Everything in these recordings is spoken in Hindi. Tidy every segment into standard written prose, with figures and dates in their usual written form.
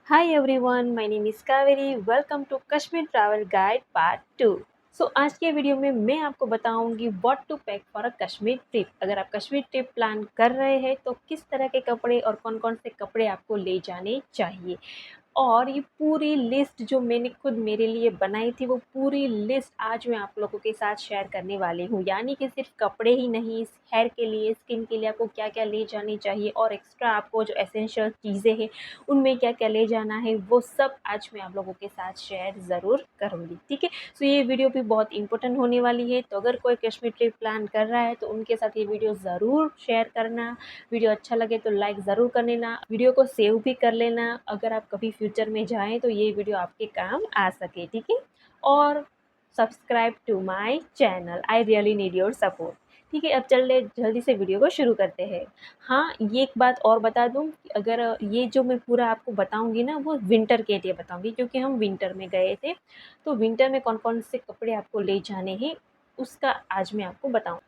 Hi everyone, my name is Kaveri. Welcome to Kashmir Travel Guide Part 2. आज के वीडियो में मैं आपको बताऊंगी what to pack for a Kashmir trip. अगर आप कश्मीर ट्रिप प्लान कर रहे हैं तो किस तरह के कपड़े और कौन कौन से कपड़े आपको ले जाने चाहिए। और ये पूरी लिस्ट जो मैंने खुद मेरे लिए बनाई थी, वो पूरी लिस्ट आज मैं आप लोगों के साथ शेयर करने वाली हूँ। यानी कि सिर्फ कपड़े ही नहीं, हेयर के लिए, स्किन के लिए आपको क्या क्या ले जानी चाहिए और एक्स्ट्रा आपको जो एसेंशियल चीज़ें हैं उनमें क्या क्या ले जाना है, वो सब आज मैं आप लोगों के साथ शेयर ज़रूर करूँगी। ठीक है, ये वीडियो भी बहुत इंपॉर्टेंट होने वाली है। तो अगर कोई कश्मीर ट्रिप प्लान कर रहा है तो उनके साथ ये वीडियो ज़रूर शेयर करना। वीडियो अच्छा लगे तो लाइक ज़रूर कर लेना, वीडियो को सेव भी कर लेना। अगर आप कभी फ्यूचर में जाएँ तो ये वीडियो आपके काम आ सके। ठीक है, और subscribe to my channel, I really need your support. ठीक है, अब चलिए जल्दी से वीडियो को शुरू करते हैं। हाँ, ये एक बात और बता दूँ कि अगर ये जो मैं पूरा आपको बताऊँगी ना, वो विंटर के लिए बताऊँगी, क्योंकि हम विंटर में गए थे। तो विंटर में कौन-कौन से कपड़े आपको ले जाने हैं, उसका आज मैं आपको बताऊँ।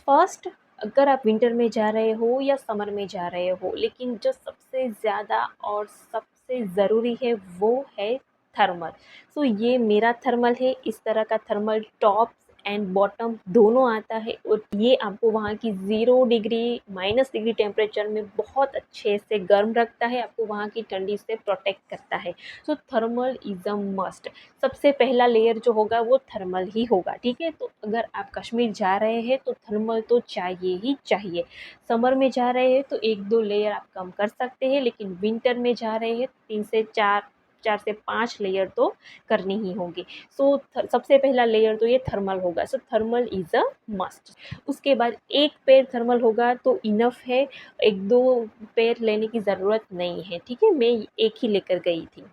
फर्स्ट, अगर आप विंटर में जा रहे हो या समर में जा रहे हो, लेकिन जो सबसे ज़्यादा और सबसे ज़रूरी है वो है थर्मल। ये मेरा थर्मल है। इस तरह का थर्मल टॉप एंड बॉटम दोनों आता है और ये आपको वहाँ की 0 डिग्री -डिग्री टेम्परेचर में बहुत अच्छे से गर्म रखता है, आपको वहाँ की ठंडी से प्रोटेक्ट करता है। Thermal is a must. सबसे पहला लेयर जो होगा वो थर्मल ही होगा। ठीक है, तो अगर आप कश्मीर जा रहे हैं तो थर्मल तो चाहिए ही चाहिए। समर में जा रहे हैं तो 1-2 लेयर आप कम कर सकते हैं, लेकिन विंटर में जा रहे हैं 3 से 4 से 5 लेयर तो करनी ही होगी। सबसे पहला लेयर तो ये थर्मल होगा। Thermal is a must. उसके बाद एक पेयर थर्मल होगा तो इनफ है, 1-2 पेयर लेने की ज़रूरत नहीं है। ठीक है, मैं एक ही लेकर गई थी।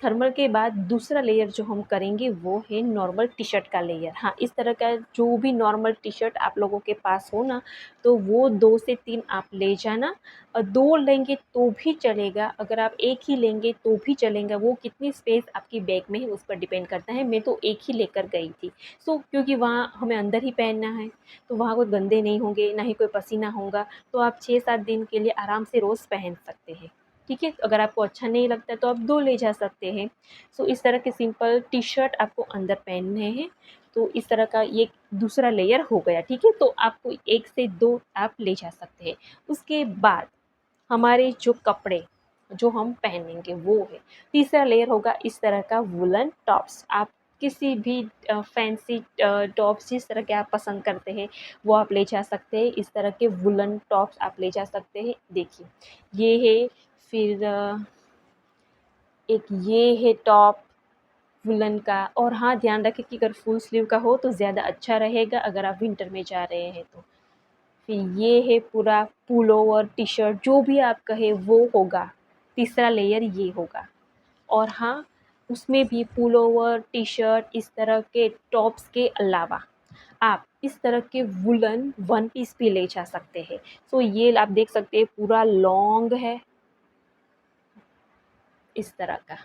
थर्मल के बाद दूसरा लेयर जो हम करेंगे वो है नॉर्मल टी-शर्ट का लेयर। हाँ, इस तरह का जो भी नॉर्मल टी-शर्ट आप लोगों के पास हो ना, तो वो 2 से 3 आप ले जाना। और 2 लेंगे तो भी चलेगा, अगर आप 1 ही लेंगे तो भी चलेगा। वो कितनी स्पेस आपकी बैग में है उस पर डिपेंड करता है। मैं तो 1 ही लेकर गई थी। क्योंकि वहाँ हमें अंदर ही पहनना है, तो वहाँ कोई गंदे नहीं होंगे, ना ही कोई पसीना होगा, तो आप 6-7 दिन के लिए आराम से रोज़ पहन सकते हैं। ठीक है, अगर आपको अच्छा नहीं लगता है तो आप 2 ले जा सकते हैं। इस तरह के सिंपल टी-शर्ट आपको अंदर पहनने हैं। तो इस तरह का ये दूसरा लेयर हो गया। ठीक है, तो आपको 1 से 2 आप ले जा सकते हैं। उसके बाद हमारे जो कपड़े जो हम पहनेंगे वो है, तीसरा लेयर होगा इस तरह का वूलन टॉप्स। आप किसी भी फैंसी टॉप्स जिस तरह के आप पसंद करते हैं वो आप ले जा सकते हैं। इस तरह के वूलन टॉप्स आप ले जा सकते हैं। देखिए, ये है। फिर एक ये है टॉप वूलन का। और हाँ, ध्यान रखें कि अगर फुल स्लीव का हो तो ज़्यादा अच्छा रहेगा अगर आप विंटर में जा रहे हैं तो। फिर ये है पूरा पुलोवर टी-शर्ट, जो भी आप कहें वो होगा। तीसरा लेयर ये होगा। और हाँ, उसमें भी पुलोवर टी-शर्ट इस तरह के टॉप्स के अलावा आप इस तरह के वूलन वन पीस भी ले जा सकते हैं। ये आप देख सकते हैं पूरा लॉन्ग है इस तरह का।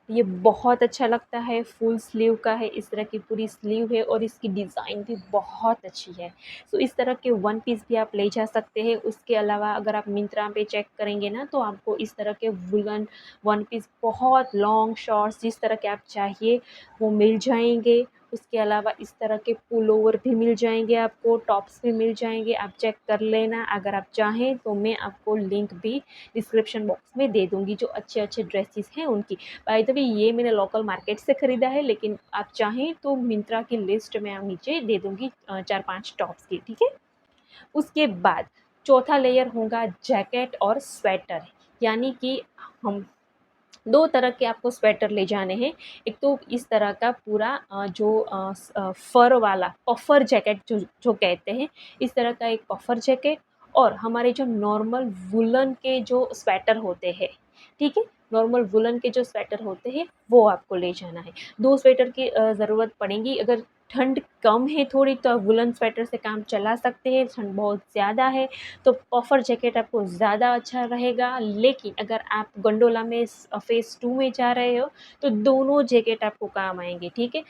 ये बहुत अच्छा लगता है, फुल स्लीव का है, इस तरह की पूरी स्लीव है और इसकी डिज़ाइन भी बहुत अच्छी है। इस तरह के वन पीस भी आप ले जा सकते हैं। उसके अलावा अगर आप मिंत्रा पे चेक करेंगे ना, तो आपको इस तरह के वूलन वन पीस बहुत लॉन्ग शॉर्ट्स जिस तरह के आप चाहिए वो मिल जाएँगे। उसके अलावा इस तरह के पुलोवर भी मिल जाएँगे आपको, टॉप्स भी मिल जाएँगे, आप चेक कर लेना। अगर आप चाहें तो मैं आपको लिंक भी डिस्क्रिप्शन बॉक्स में दे दूँगी, जो अच्छे-अच्छे ड्रेसेस हैं उनकी। बाय द वे, ये मैंने लोकल मार्केट से ख़रीदा है, लेकिन आप चाहें तो मिंत्रा की लिस्ट मैं नीचे दे दूँगी 4-5 टॉप्स की। ठीक है? उसके बाद चौथा लेयर होगा जैकेट और स्वेटर। यानी कि हम 2 तरह के आपको स्वेटर ले जाने हैं। एक तो इस तरह का पूरा फ़र वाला पफ़र जैकेट जो जो कहते हैं, इस तरह का एक पफ़र जैकेट। और हमारे जो नॉर्मल वूलन के जो स्वेटर होते हैं, ठीक है? नॉर्मल वूलन के जो स्वेटर होते हैं, वो आपको ले जाना है। 2 स्वेटर की ज़रूरत पड़ेगी। अगर ठंड कम है थोड़ी तो आप वूलन स्वेटर से काम चला सकते हैं, ठंड बहुत ज़्यादा है तो पफ़र जैकेट आपको ज़्यादा अच्छा रहेगा। लेकिन अगर आप गंडोला में फ़ेज़ 2 में जा रहे हो तो दोनों जैकेट आपको काम आएँगे। ठीक है?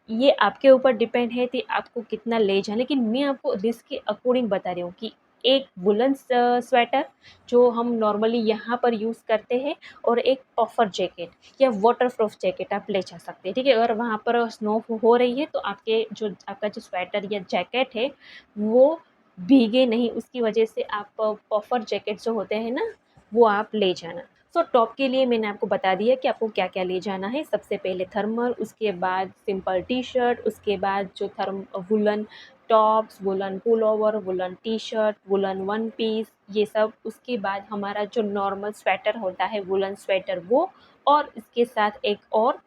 ये आपके ऊपर डिपेंड है कि आपको कितना ले जाएँ, लेकिन मैं आपको लिस्ट के अकॉर्डिंग बता रही हूँ कि एक वुलन स्वेटर जो हम नॉर्मली यहाँ पर यूज़ करते हैं, और एक पफर जैकेट या वाटरप्रूफ जैकेट आप ले जा सकते हैं, ठीक है। अगर वहाँ पर स्नो हो रही है तो आपका जो स्वेटर या जैकेट है वो भीगे नहीं, उसकी वजह से आप पफर जैकेट जो होते हैं ना वो आप ले जाना। सो टॉप के लिए मैंने आपको बता दिया कि आपको क्या-क्या ले जाना है। सबसे पहले थर्मल, उसके बाद सिंपल टी-शर्ट, उसके बाद जो woollen tops, woollen pullover, woollen tshirt, woollen one piece, ये सब। उसके बाद हमारा जो नॉर्मल स्वेटर होता है वुलन स्वेटर वो, और इसके साथ एक और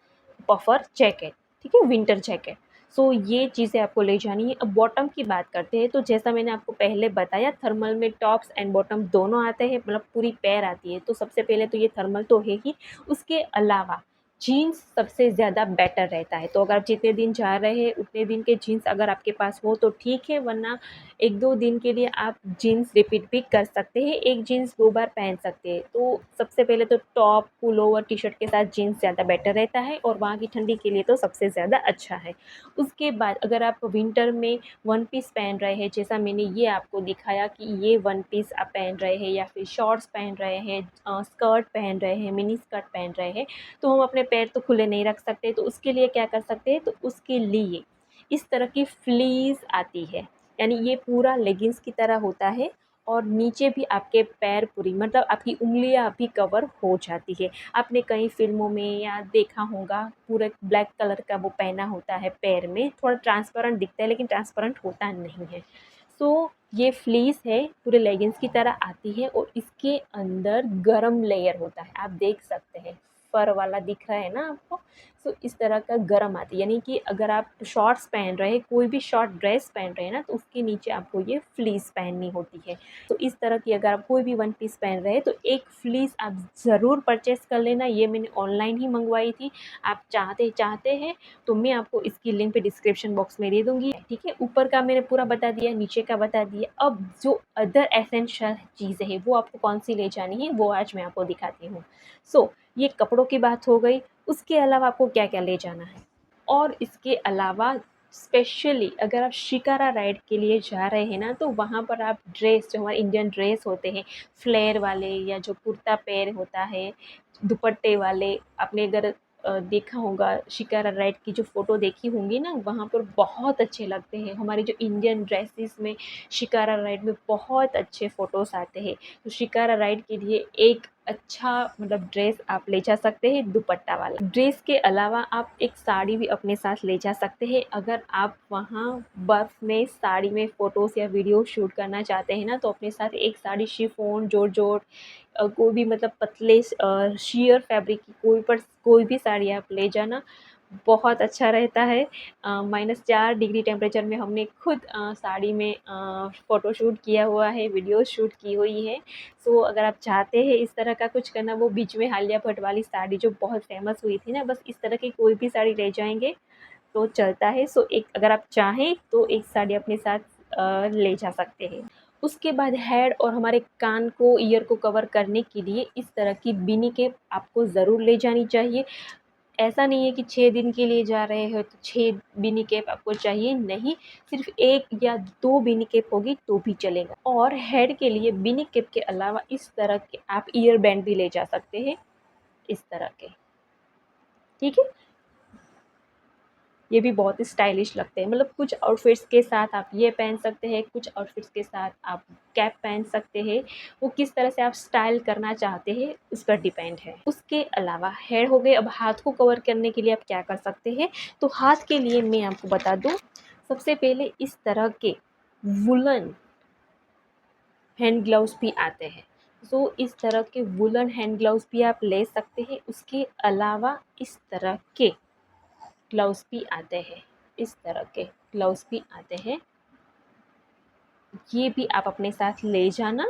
पफर जैकेट, ठीक है, विंटर जैकेट। सो ये चीज़ें आपको ले जानी है। अब बॉटम की बात करते हैं, तो जैसा मैंने आपको पहले बताया थर्मल में टॉप्स एंड बॉटम दोनों आते हैं, मतलब पूरी पैर आती है। तो सबसे पहले तो ये थर्मल तो है ही, उसके अलावा जीन्स सबसे ज़्यादा बेटर रहता है। तो अगर आप जितने दिन जा रहे हैं उतने दिन के जीन्स अगर आपके पास हो तो ठीक है, वरना 1-2 दिन के लिए आप जीन्स रिपीट भी कर सकते हैं, एक जीन्स 2 बार पहन सकते हैं। तो सबसे पहले तो टॉप, पुलोवर, टी-शर्ट के साथ जीन्स ज़्यादा बेटर रहता है, और वहाँ की ठंडी के लिए तो सबसे ज़्यादा अच्छा है। उसके बाद अगर आप विंटर में वन पीस पहन रहे हैं, जैसा मैंने ये आपको दिखाया कि ये वन पीस आप पहन रहे हैं या फिर शॉर्ट्स पहन रहे हैं, स्कर्ट पहन रहे हैं, मिनी स्कर्ट पहन रहे हैं, तो हम अपने पैर तो खुले नहीं रख सकते। तो उसके लिए क्या कर सकते हैं, तो उसके लिए इस तरह की फ्लीस आती है, यानी ये पूरा लेगिंग्स की तरह होता है, और नीचे भी आपके पैर पूरी, मतलब आपकी उँगलियाँ भी कवर हो जाती है। आपने कई फ़िल्मों में या देखा होगा, पूरे ब्लैक कलर का वो पहना होता है पैर में, थोड़ा ट्रांसपेरेंट दिखता है लेकिन ट्रांसपेरेंट होता नहीं है। सो ये फ्लीस है, पूरे लेगिंग्स की तरह आती है, और इसके अंदर गरम लेयर होता है, आप देख सकते हैं फर वाला दिख रहा है ना आपको। सो इस तरह का गरम आती है, यानी कि अगर आप शॉर्ट्स पहन रहे हैं, कोई भी शॉर्ट ड्रेस पहन रहे हैं ना, तो उसके नीचे आपको ये फ्लीस पहननी होती है। तो इस तरह की अगर आप कोई भी वन पीस पहन रहे हैं तो एक फ्लीस आप ज़रूर परचेस कर लेना। ये मैंने ऑनलाइन ही मंगवाई थी। आप चाहते हैं तो मैं आपको इसकी लिंक भी डिस्क्रिप्शन बॉक्स में दे दूँगी, ठीक है। ऊपर का मैंने पूरा बता दिया, नीचे का बता दिया। अब जो अदर एसेंशियल चीज़ें हैं वो आपको कौन-सी ले जानी है वो आज मैं आपको दिखाती हूँ। सो ये कपड़ों की बात हो गई, उसके अलावा आपको क्या-क्या ले जाना है। और इसके अलावा स्पेशली अगर आप शिकारा राइड के लिए जा रहे हैं ना, तो वहाँ पर आप ड्रेस, जो हमारे इंडियन ड्रेस होते हैं, फ्लेयर वाले या जो कुर्ता पैर होता है, दुपट्टे वाले, आपने अगर देखा होगा शिकारा राइड की जो फ़ोटो देखी होंगी ना, वहाँ पर बहुत अच्छे लगते हैं। हमारे जो इंडियन ड्रेसेस में शिकारा राइड में बहुत अच्छे फ़ोटोज़ आते हैं। तो शिकारा राइड के लिए एक अच्छा मतलब ड्रेस आप ले जा सकते हैं, दुपट्टा वाला। ड्रेस के अलावा आप एक साड़ी भी अपने साथ ले जा सकते हैं। अगर आप वहाँ बर्फ़ में साड़ी में फ़ोटोज़ या वीडियो शूट करना चाहते हैं ना, तो अपने साथ एक साड़ी शिफॉन, जॉर्जेट, कोई भी मतलब पतले शियर फैब्रिक की कोई भी साड़ी आप ले जाना, बहुत अच्छा रहता है। -4 डिग्री टेम्परेचर में हमने खुद साड़ी में फ़ोटोशूट किया हुआ है, वीडियो शूट की हुई है। सो अगर आप चाहते हैं इस तरह का कुछ करना, वो बीच में आलिया भट्ट वाली साड़ी जो बहुत फ़ेमस हुई थी ना, बस इस तरह की कोई भी साड़ी ले जाएँगे तो चलता है। सो एक अगर आप चाहें तो एक साड़ी अपने साथ ले जा सकते हैं। उसके बाद हेड और हमारे कान को, ईयर को कवर करने के लिए इस तरह की बिनी कैप आपको ज़रूर ले जानी चाहिए। ऐसा नहीं है कि 6 दिन के लिए जा रहे हो तो 6 बिनी कैप आपको चाहिए, नहीं, सिर्फ़ 1 या 2 बिनी कैप होगी तो भी चलेगा। और हेड के लिए बिनी कैप के अलावा इस तरह के आप ईयर बैंड भी ले जा सकते हैं, इस तरह के, ठीक है? ये भी बहुत ही स्टाइलिश लगते हैं, मतलब कुछ आउटफिट्स के साथ आप ये पहन सकते हैं, कुछ आउटफिट्स के साथ आप कैप पहन सकते हैं। वो किस तरह से आप स्टाइल करना चाहते हैं उस पर डिपेंड है। उसके अलावा हेड हो गए, अब हाथ को कवर करने के लिए आप क्या कर सकते हैं, तो हाथ के लिए मैं आपको बता दूँ, सबसे पहले इस तरह के वूलन हैंड ग्लव्स भी आते हैं। सो इस तरह के वूलन हैंड ग्लव्स भी आप ले सकते हैं। उसके अलावा इस तरह के ग्लव्स भी आते हैं, इस तरह के ग्लव्स भी आते हैं, ये भी आप अपने साथ ले जाना।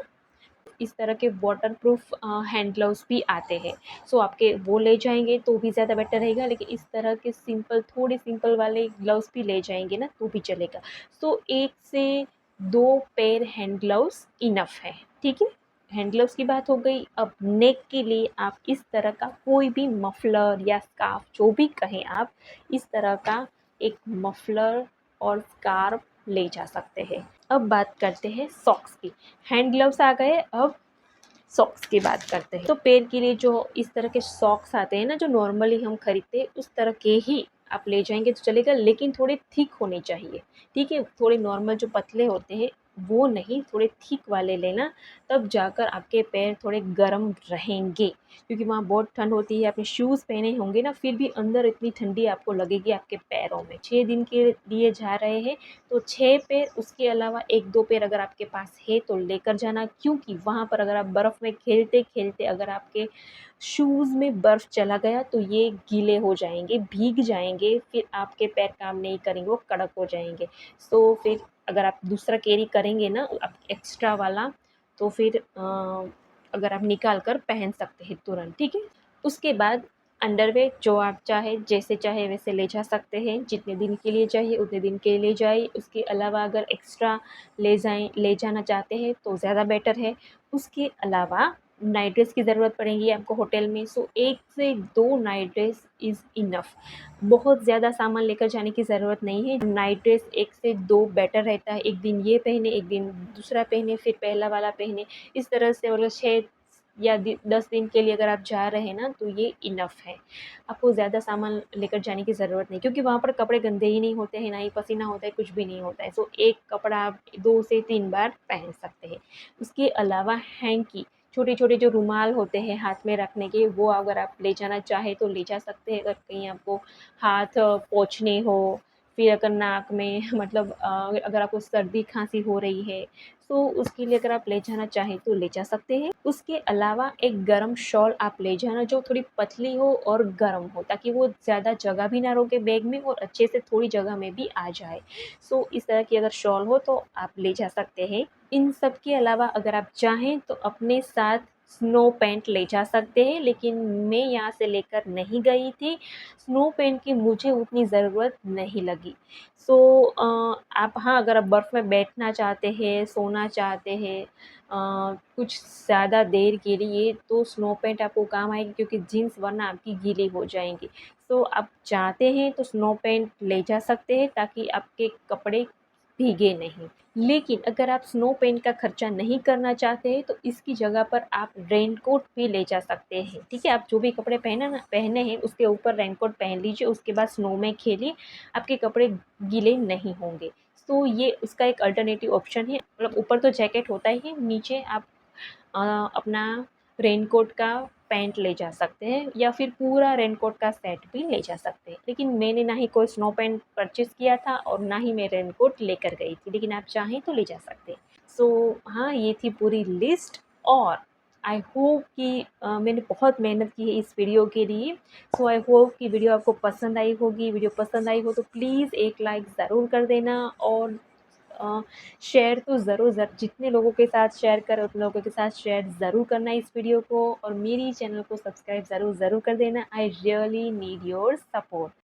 इस तरह के वाटरप्रूफ हैंड ग्लव्स भी आते हैं, सो आपके वो ले जाएँगे तो भी ज़्यादा बेटर रहेगा, लेकिन इस तरह के सिंपल, थोड़े सिंपल वाले ग्लव्स भी ले जाएँगे ना तो भी चलेगा। सो 1 से 2 पेयर हैंड ग्लव्स इनफ है, ठीक है? हैंड ग्लव्स की बात हो गई। अब नेक के लिए आप इस तरह का कोई भी मफलर या स्कार्फ जो भी कहें आप, इस तरह का एक मफलर और स्कार्फ ले जा सकते हैं। अब बात करते हैं सॉक्स की। हैंड ग्लव्स आ गए, अब सॉक्स की बात करते हैं। तो पैर के लिए जो इस तरह के सॉक्स आते हैं ना, जो नॉर्मली हम खरीदते हैं, उस तरह के ही आप ले जाएंगे तो चलेगा, लेकिन थोड़े थिक होने चाहिए। ठीक है, थोड़े नॉर्मल जो पतले होते हैं वो नहीं, थोड़े थिक वाले लेना, तब जाकर आपके पैर थोड़े गर्म रहेंगे, क्योंकि वहाँ बहुत ठंड होती है। आपने शूज़ पहने होंगे ना, फिर भी अंदर इतनी ठंडी आपको लगेगी आपके पैरों में। 6 दिन के लिए जा रहे हैं तो 6 पैर, उसके अलावा 1-2 पैर अगर आपके पास है तो लेकर जाना, क्योंकि वहाँ पर अगर आप बर्फ़ में खेलते-खेलते अगर आपके शूज़ में बर्फ़ चला गया तो ये गीले हो जाएँगे, भीग जाएँगे, फिर आपके पैर काम नहीं करेंगे, वो कड़क हो जाएँगे। तो फिर अगर आप दूसरा कैरी करेंगे ना आप एक्स्ट्रा वाला, तो फिर अगर आप निकाल कर पहन सकते हैं तुरंत, ठीक है। उसके बाद अंडरवेयर जो आप चाहे जैसे चाहे वैसे ले जा सकते हैं, जितने दिन के लिए चाहिए उतने दिन के लिए ले जाइए। उसके अलावा अगर एक्स्ट्रा ले जाना चाहते हैं तो ज़्यादा बेटर है। उसके अलावा नाइट ड्रेस की ज़रूरत पड़ेगी आपको होटल में, सो 1 से 2 नाइट ड्रेस इज़ इनफ। बहुत ज़्यादा सामान लेकर जाने की ज़रूरत नहीं है। नाइट ड्रेस 1 से 2 बेटर रहता है। एक दिन ये पहने, एक दिन दूसरा पहने, फिर पहला वाला पहने। इस तरह से मतलब 6 या 10 दिन के लिए अगर आप जा रहे हैं ना तो ये इनफ है। आपको ज़्यादा सामान लेकर जाने की ज़रूरत नहीं, क्योंकि वहाँ पर कपड़े गंदे ही नहीं होते हैं, ना ही पसीना होता है, कुछ भी नहीं होता है। सो एक कपड़ा आप 2 से 3 बार पहन सकते हैं। उसके अलावा हैंकी, छोटे-छोटे जो रुमाल होते हैं हाथ में रखने के, वो अगर आप ले जाना चाहें तो ले जा सकते हैं। अगर कहीं आपको हाथ पोंछने हो, फिर अगर नाक में मतलब अगर आपको सर्दी खाँसी हो रही है, तो उसके लिए अगर आप ले जाना चाहें तो ले जा सकते हैं। उसके अलावा एक गरम शॉल आप ले जाना जो थोड़ी पतली हो और गरम हो, ताकि वो ज़्यादा जगह भी ना रोके बैग में और अच्छे से थोड़ी जगह में भी आ जाए। सो इस तरह की अगर शॉल हो तो आप ले जा सकते हैं। इन सब के अलावा अगर आप चाहें तो अपने साथ स्नो पैंट ले जा सकते हैं, लेकिन मैं यहाँ से लेकर नहीं गई थी। स्नो पैंट की मुझे उतनी ज़रूरत नहीं लगी। सो आप हाँ, अगर आप बर्फ़ में बैठना चाहते हैं, सोना चाहते हैं कुछ ज़्यादा देर के लिए, तो स्नो पैंट आपको काम आएगी, क्योंकि जीन्स वरना आपकी गीली हो जाएँगी। सो आप चाहते हैं तो स्नो पैंट ले जा सकते हैं, ताकि आपके कपड़े भीगे नहीं। लेकिन अगर आप स्नो पैंट का खर्चा नहीं करना चाहते हैं तो इसकी जगह पर आप रेनकोट भी ले जा सकते हैं, ठीक है। आप जो भी कपड़े पहने हैं उसके ऊपर रेनकोट पहन लीजिए, उसके बाद स्नो में खेलिए, आपके कपड़े गीले नहीं होंगे। तो ये उसका एक अल्टरनेटिव ऑप्शन है। मतलब ऊपर तो जैकेट होता ही है, नीचे आप अपना रेनकोट का पैंट ले जा सकते हैं, या फिर पूरा रेनकोट का सेट भी ले जा सकते हैं। लेकिन मैंने ना ही कोई स्नो पैंट परचेज़ किया था और ना ही मैं रेनकोट लेकर गई थी, लेकिन आप चाहें तो ले जा सकते हैं। सो हाँ, ये थी पूरी लिस्ट, और आई होप कि मैंने बहुत मेहनत की है इस वीडियो के लिए। सो आई होप कि वीडियो आपको पसंद आई होगी। वीडियो पसंद आई हो तो प्लीज़ एक लाइक ज़रूर कर देना, और शेयर तो जितने लोगों के साथ शेयर करें उतने लोगों के साथ शेयर ज़रूर करना इस वीडियो को, और मेरी चैनल को सब्सक्राइब ज़रूर कर देना। आई रियली नीड योर सपोर्ट।